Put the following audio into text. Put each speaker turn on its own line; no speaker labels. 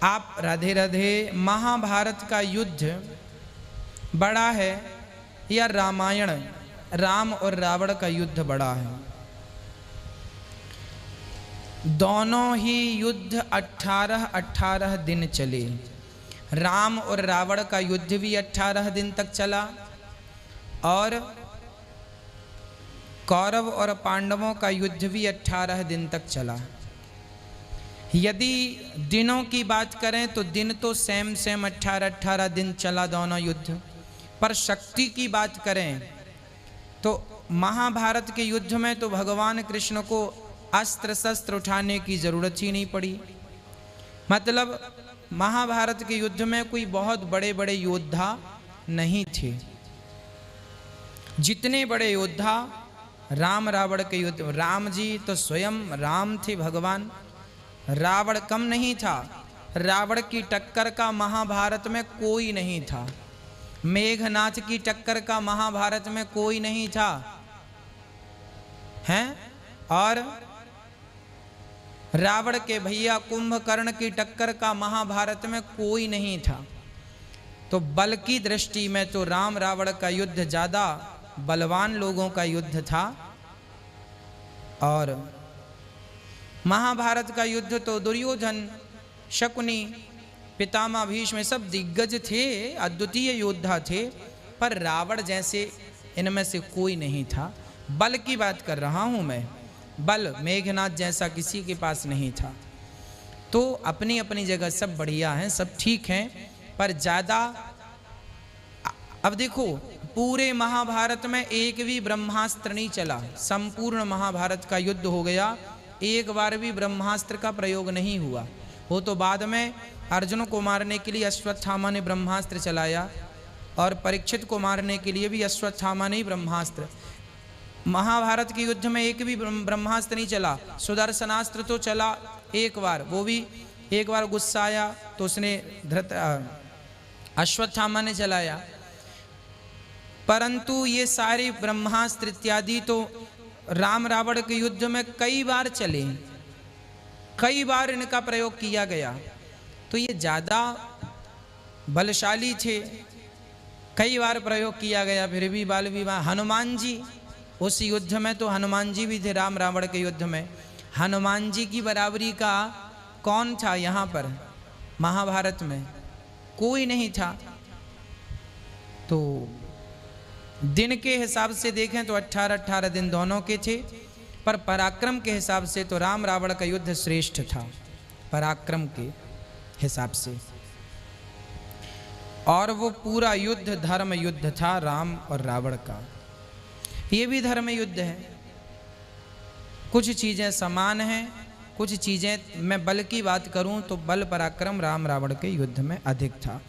आप राधे राधे, महाभारत का युद्ध बड़ा है या रामायण राम और रावण का युद्ध बड़ा है? दोनों ही युद्ध 18 दिन चले। राम और रावण का युद्ध भी 18 दिन तक चला और कौरव और पांडवों का युद्ध भी 18 दिन तक चला। यदि दिनों की बात करें तो दिन तो सेम 18 दिन चला दोनों युद्ध, पर शक्ति की बात करें तो महाभारत के युद्ध में तो भगवान कृष्ण को अस्त्र शस्त्र उठाने की जरूरत ही नहीं पड़ी। मतलब महाभारत के युद्ध में कोई बहुत बड़े बड़े योद्धा नहीं थे। जितने बड़े योद्धा राम रावण के युद्ध, राम जी तो स्वयं राम थे भगवान, रावण कम नहीं था। रावण की टक्कर का महाभारत में कोई नहीं था। मेघनाथ की टक्कर का महाभारत में कोई नहीं था, हैं? और रावण के भैया कुंभकर्ण की टक्कर का महाभारत में कोई नहीं था। तो बल की दृष्टि में तो राम रावण का युद्ध ज्यादा बलवान लोगों का युद्ध था। और महाभारत का युद्ध तो दुर्योधन, शकुनी, पितामह भीष्म सब दिग्गज थे, अद्वितीय योद्धा थे, पर रावण जैसे इनमें से कोई नहीं था। बल की बात कर रहा हूं मैं, बल मेघनाथ जैसा किसी के पास नहीं था। तो अपनी अपनी जगह सब बढ़िया हैं, सब ठीक हैं, पर ज्यादा अब देखो पूरे महाभारत में एक भी ब्रह्मास्त्र नहीं चला। संपूर्ण महाभारत का युद्ध हो गया, एक बार भी ब्रह्मास्त्र का प्रयोग नहीं हुआ। वो तो बाद में अर्जुन को मारने के लिए अश्वत्थामा ने ब्रह्मास्त्र चलाया और परीक्षित को मारने के लिए भी अश्वत्थामा ने ब्रह्मास्त्र। महाभारत के युद्ध में एक भी ब्रह्मास्त्र नहीं चला। सुदर्शनास्त्र तो चला एक बार, वो भी एक बार गुस्सा आया तो उसने अश्वत्थामा ने चलाया। परंतु ये सारे ब्रह्मास्त्र इत्यादि तो राम रावण के युद्ध में कई बार चले, कई बार इनका प्रयोग किया गया। तो ये ज्यादा बलशाली थे, कई बार प्रयोग किया गया, फिर भी बाल विवाह। हनुमान जी उस युद्ध में तो हनुमान जी भी थे, राम रावण के युद्ध में। हनुमान जी की बराबरी का कौन था यहाँ पर महाभारत में? कोई नहीं था। तो दिन के हिसाब से देखें तो 18 दिन दोनों के थे, पर पराक्रम के हिसाब से तो राम रावण का युद्ध श्रेष्ठ था, पराक्रम के हिसाब से। और वो पूरा युद्ध धर्म युद्ध था राम और रावण का। ये भी धर्म युद्ध है। कुछ चीजें समान हैं, कुछ चीजें, मैं बल की बात करूं तो बल पराक्रम राम रावण के युद्ध में अधिक था।